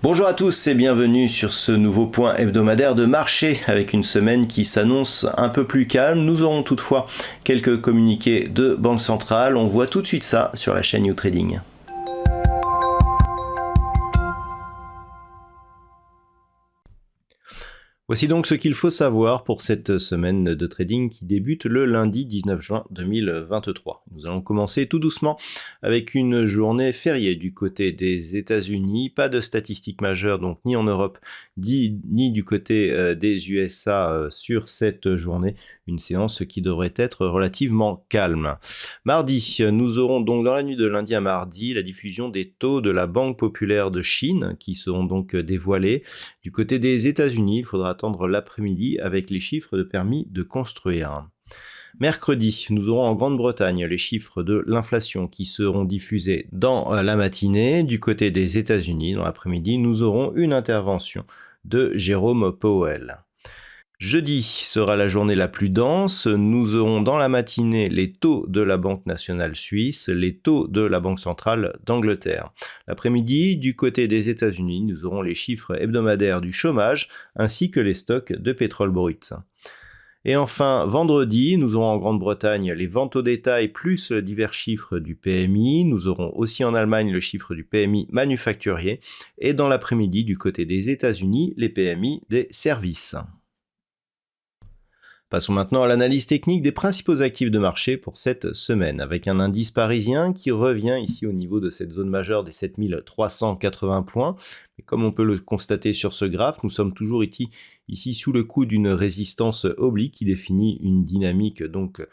Bonjour à tous et bienvenue sur ce nouveau point hebdomadaire de marché avec une semaine qui s'annonce un peu plus calme. Nous aurons toutefois quelques communiqués de Banque Centrale. On voit tout de suite ça sur la chaîne YouTrading. Voici donc ce qu'il faut savoir pour cette semaine de trading qui débute le lundi 19 juin 2023. Nous allons commencer tout doucement avec une journée fériée du côté des États-Unis. Pas de statistiques majeures donc ni en Europe ni du côté des USA sur cette journée. Une séance qui devrait être relativement calme. Mardi, nous aurons donc dans la nuit de lundi à mardi la diffusion des taux de la Banque populaire de Chine qui seront donc dévoilés. Du côté des États-Unis, il faudra attendre l'après-midi avec les chiffres de permis de construire. Mercredi, nous aurons en Grande-Bretagne les chiffres de l'inflation qui seront diffusés dans la matinée. Du côté des États-Unis, dans l'après-midi, nous aurons une intervention de Jérôme Powell. Jeudi sera la journée la plus dense. Nous aurons dans la matinée les taux de la Banque nationale suisse, les taux de la Banque centrale d'Angleterre. L'après-midi, du côté des États-Unis, nous aurons les chiffres hebdomadaires du chômage ainsi que les stocks de pétrole brut. Et enfin, vendredi, nous aurons en Grande-Bretagne les ventes au détail plus divers chiffres du PMI. Nous aurons aussi en Allemagne le chiffre du PMI manufacturier. Et dans l'après-midi, du côté des États-Unis, les PMI des services. Passons maintenant à l'analyse technique des principaux actifs de marché pour cette semaine, avec un indice parisien qui revient ici au niveau de cette zone majeure des 7380 points. Mais comme on peut le constater sur ce graphe, nous sommes toujours ici sous le coup d'une résistance oblique qui définit une dynamique donc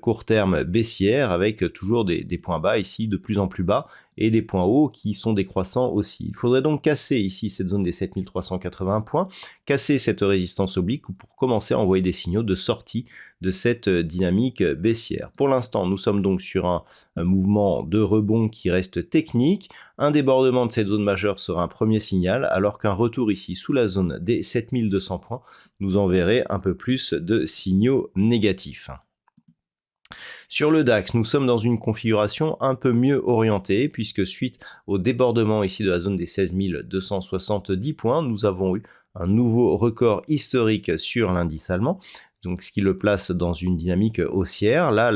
court terme baissière avec toujours des points bas ici de plus en plus bas et des points hauts qui sont décroissants aussi. Il faudrait donc casser ici cette zone des 7380 points, casser cette résistance oblique pour commencer à envoyer des signaux de sortie de cette dynamique baissière. Pour l'instant, nous sommes donc sur un mouvement de rebond qui reste technique. Un débordement de cette zone majeure sera un premier signal, alors qu'un retour ici sous la zone des 7200 points nous enverrait un peu plus de signaux négatifs. Sur le DAX, nous sommes dans une configuration un peu mieux orientée, puisque suite au débordement ici de la zone des 16 270 points, nous avons eu un nouveau record historique sur l'indice allemand, donc ce qui le place dans une dynamique haussière. Là,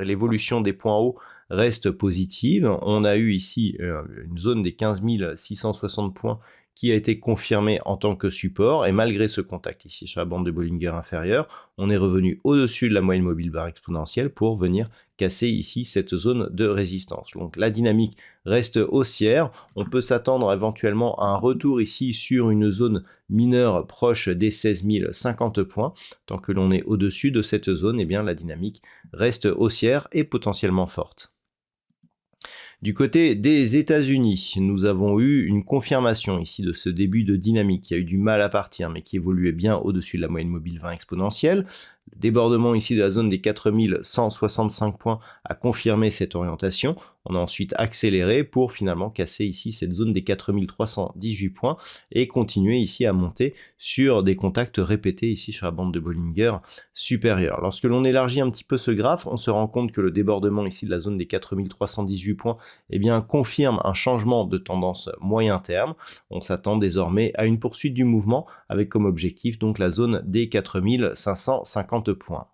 l'évolution des points hauts reste positive. On a eu ici une zone des 15 660 points qui a été confirmée en tant que support, et malgré ce contact ici sur la bande de Bollinger inférieure, on est revenu au-dessus de la moyenne mobile barre exponentielle pour venir casser ici cette zone de résistance. Donc la dynamique reste haussière, on peut s'attendre éventuellement à un retour ici sur une zone mineure proche des 16 050 points. Tant que l'on est au-dessus de cette zone, eh bien la dynamique reste haussière et potentiellement forte. Du côté des États-Unis, nous avons eu une confirmation ici de ce début de dynamique qui a eu du mal à partir mais qui évoluait bien au-dessus de la moyenne mobile 20 exponentielle. Le débordement ici de la zone des 4165 points a confirmé cette orientation. On a ensuite accéléré pour finalement casser ici cette zone des 4318 points et continuer ici à monter sur des contacts répétés ici sur la bande de Bollinger supérieure. Lorsque l'on élargit un petit peu ce graphe, on se rend compte que le débordement ici de la zone des 4318 points eh bien, confirme un changement de tendance moyen terme. On s'attend désormais à une poursuite du mouvement avec comme objectif donc la zone des 4550 points.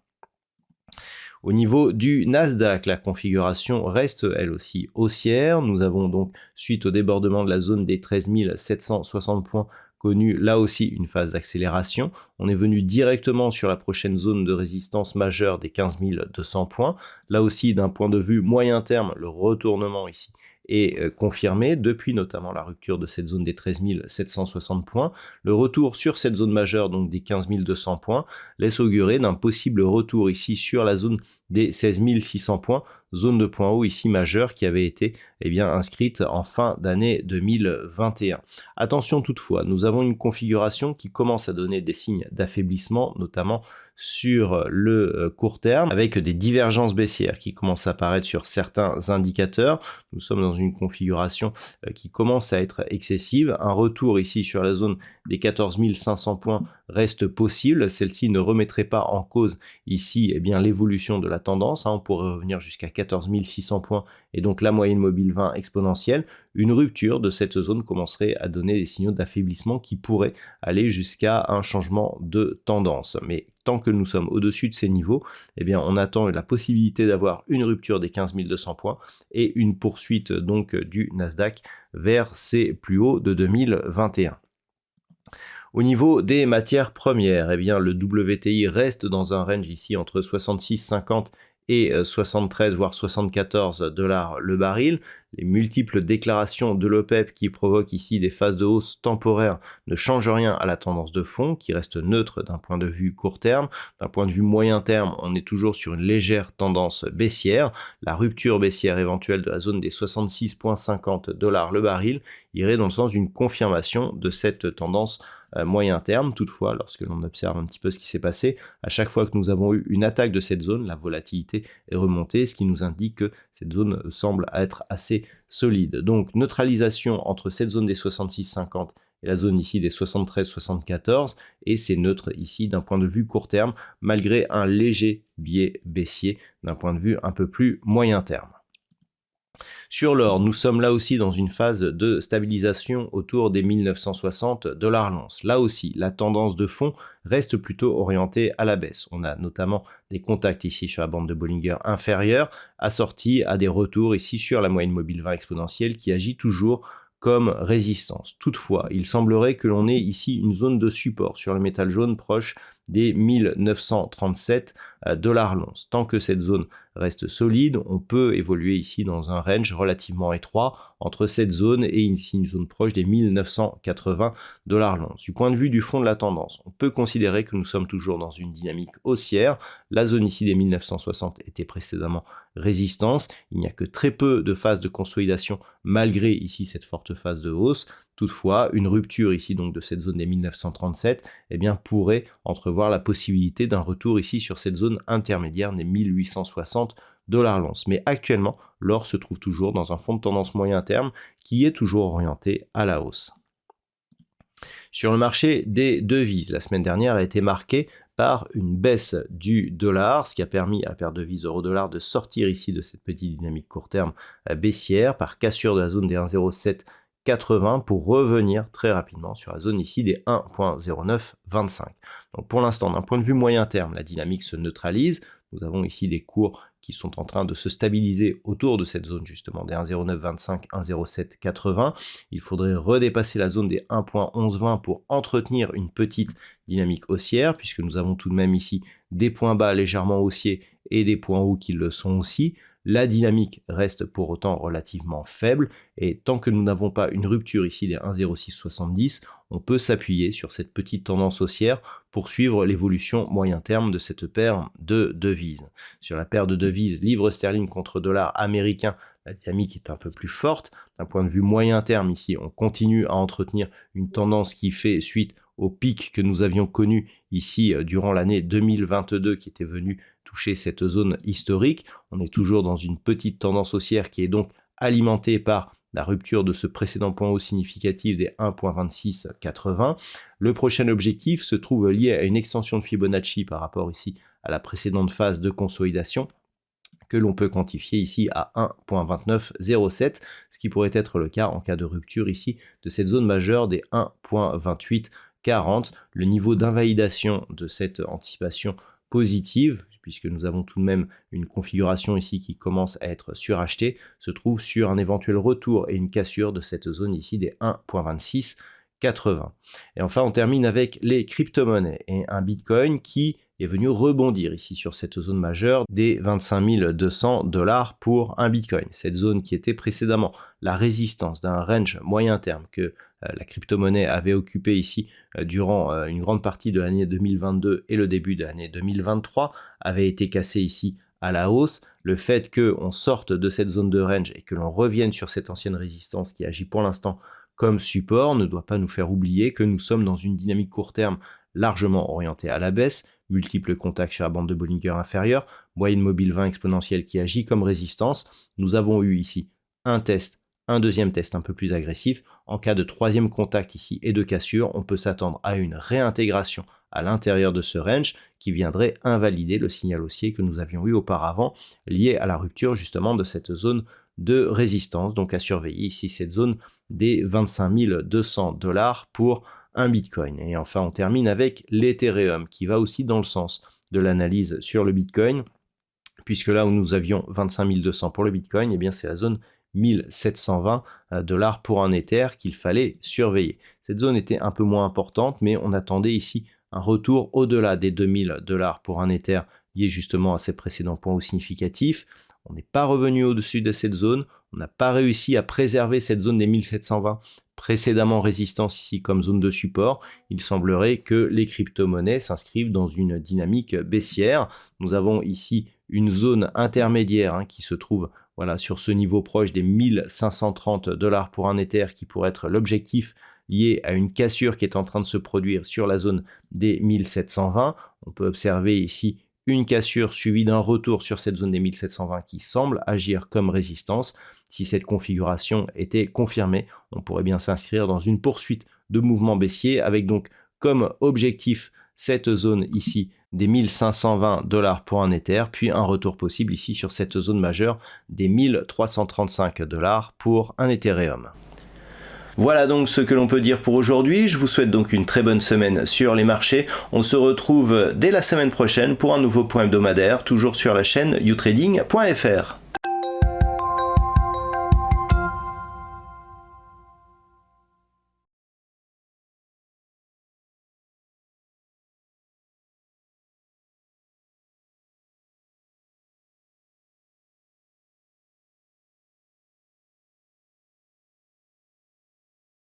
Au niveau du Nasdaq, la configuration reste elle aussi haussière. Nous avons donc, suite au débordement de la zone des 13 760 points, connu là aussi une phase d'accélération. On est venu directement sur la prochaine zone de résistance majeure des 15 200 points. Là aussi, d'un point de vue moyen terme, le retournement ici est confirmé depuis notamment la rupture de cette zone des 13 760 points. Le retour sur cette zone majeure, donc des 15 200 points, laisse augurer d'un possible retour ici sur la zone des 16 600 points, zone de point haut ici majeure qui avait été inscrite en fin d'année 2021. Attention toutefois, nous avons une configuration qui commence à donner des signes d'affaiblissement, notamment sur le court terme, avec des divergences baissières qui commencent à apparaître sur certains indicateurs. Nous sommes dans une configuration qui commence à être excessive. Un retour ici sur la zone des 14 500 points reste possible. Celle-ci ne remettrait pas en cause ici l'évolution de la la tendance, on pourrait revenir jusqu'à 14 600 points et donc la moyenne mobile 20 exponentielle. Une rupture de cette zone commencerait à donner des signaux d'affaiblissement qui pourraient aller jusqu'à un changement de tendance. Mais tant que nous sommes au-dessus de ces niveaux, eh bien, on attend la possibilité d'avoir une rupture des 15 200 points et une poursuite donc du Nasdaq vers ses plus hauts de 2021. Au niveau des matières premières, eh bien, le WTI reste dans un range ici entre 66,50 et 73 voire 74 dollars le baril. Les multiples déclarations de l'OPEP qui provoquent ici des phases de hausse temporaires ne changent rien à la tendance de fond qui reste neutre d'un point de vue court terme. D'un point de vue moyen terme, on est toujours sur une légère tendance baissière. La rupture baissière éventuelle de la zone des 66,50 dollars le baril irait dans le sens d'une confirmation de cette tendance moyen terme. Toutefois, lorsque l'on observe un petit peu ce qui s'est passé, à chaque fois que nous avons eu une attaque de cette zone, la volatilité est remontée, ce qui nous indique que cette zone semble être assez solide. Donc neutralisation entre cette zone des 66,50 et la zone ici des 73-74, et c'est neutre ici d'un point de vue court terme, malgré un léger biais baissier d'un point de vue un peu plus moyen terme. Sur l'or, nous sommes là aussi dans une phase de stabilisation autour des 1960 dollars l'once. Là aussi, la tendance de fond reste plutôt orientée à la baisse. On a notamment des contacts ici sur la bande de Bollinger inférieure, assortis à des retours ici sur la moyenne mobile 20 exponentielle qui agit toujours comme résistance. Toutefois, il semblerait que l'on ait ici une zone de support sur le métal jaune proche des 1937 dollars l'once. Tant que cette zone reste solide, on peut évoluer ici dans un range relativement étroit entre cette zone et ici une zone proche des 1980 dollars l'once. Du point de vue du fond de la tendance, on peut considérer que nous sommes toujours dans une dynamique haussière. La zone ici des 1960 était précédemment résistance. Il n'y a que très peu de phases de consolidation malgré ici cette forte phase de hausse. Toutefois, une rupture ici donc de cette zone des 1937 eh bien, pourrait entrevoir la possibilité d'un retour ici sur cette zone intermédiaire des 1860 dollars l'once. Mais actuellement, l'or se trouve toujours dans un fond de tendance moyen terme qui est toujours orienté à la hausse. Sur le marché des devises, la semaine dernière a été marquée par une baisse du dollar, ce qui a permis à la paire de devises euro-dollar de sortir ici de cette petite dynamique court terme baissière par cassure de la zone des 1,0780 pour revenir très rapidement sur la zone ici des 1,0925. Donc pour l'instant, d'un point de vue moyen terme, la dynamique se neutralise. Nous avons ici des cours qui sont en train de se stabiliser autour de cette zone justement des 1,0925, 1,0780. Il faudrait redépasser la zone des 1,1120 pour entretenir une petite dynamique haussière, puisque nous avons tout de même ici des points bas légèrement haussiers et des points hauts qui le sont aussi. La dynamique reste pour autant relativement faible et tant que nous n'avons pas une rupture ici des 1,0670, on peut s'appuyer sur cette petite tendance haussière pour suivre l'évolution moyen terme de cette paire de devises. Sur la paire de devises livre sterling contre dollar américain, la dynamique est un peu plus forte. D'un point de vue moyen terme ici, on continue à entretenir une tendance qui fait suite au pic que nous avions connu ici durant l'année 2022 qui était venu toucher cette zone historique. On est toujours dans une petite tendance haussière qui est donc alimentée par la rupture de ce précédent point haut significatif des 1,2680. Le prochain objectif se trouve lié à une extension de Fibonacci par rapport ici à la précédente phase de consolidation que l'on peut quantifier ici à 1,2907, ce qui pourrait être le cas en cas de rupture ici de cette zone majeure des 1,2840. Le niveau d'invalidation de cette anticipation positive, puisque nous avons tout de même une configuration ici qui commence à être surachetée, se trouve sur un éventuel retour et une cassure de cette zone ici des 1,2680. Et enfin, on termine avec les crypto-monnaies et un Bitcoin qui est venu rebondir ici sur cette zone majeure des 25 200 dollars pour un Bitcoin. Cette zone qui était précédemment la résistance d'un range moyen terme que la crypto-monnaie avait occupé ici durant une grande partie de l'année 2022 et le début de l'année 2023 avait été cassée ici à la hausse. Le fait qu'on sorte de cette zone de range et que l'on revienne sur cette ancienne résistance qui agit pour l'instant comme support ne doit pas nous faire oublier que nous sommes dans une dynamique court terme largement orientée à la baisse, multiples contacts sur la bande de Bollinger inférieure, moyenne mobile 20 exponentielle qui agit comme résistance. Nous avons eu ici un test, un deuxième test un peu plus agressif. En cas de troisième contact ici et de cassure, on peut s'attendre à une réintégration à l'intérieur de ce range qui viendrait invalider le signal haussier que nous avions eu auparavant lié à la rupture justement de cette zone de résistance. Donc à surveiller ici cette zone des 25 200 $ pour un Bitcoin. Et enfin, on termine avec l'Ethereum qui va aussi dans le sens de l'analyse sur le Bitcoin, puisque là où nous avions 25 200 pour le Bitcoin, eh bien c'est la zone 1720 $ pour un Ether qu'il fallait surveiller. Cette zone était un peu moins importante, mais on attendait ici un retour au-delà des 2000 $ pour un Ether lié justement à ces précédents points hauts significatifs. On n'est pas revenu au-dessus de cette zone, on n'a pas réussi à préserver cette zone des 1720, précédemment résistance ici comme zone de support. Il semblerait que les crypto-monnaies s'inscrivent dans une dynamique baissière. Nous avons ici une zone intermédiaire qui se trouve sur ce niveau proche des 1530 $ pour un Ether qui pourrait être l'objectif lié à une cassure qui est en train de se produire sur la zone des 1720. On peut observer ici une cassure suivie d'un retour sur cette zone des 1720 qui semble agir comme résistance. Si cette configuration était confirmée, on pourrait bien s'inscrire dans une poursuite de mouvement baissier avec donc comme objectif cette zone ici des 1520 $ pour un Ether, puis un retour possible ici sur cette zone majeure des 1335 $ pour un Ethereum. Voilà donc ce que l'on peut dire pour aujourd'hui. Je vous souhaite donc une très bonne semaine sur les marchés. On se retrouve dès la semaine prochaine pour un nouveau point hebdomadaire, toujours sur la chaîne youtrading.fr.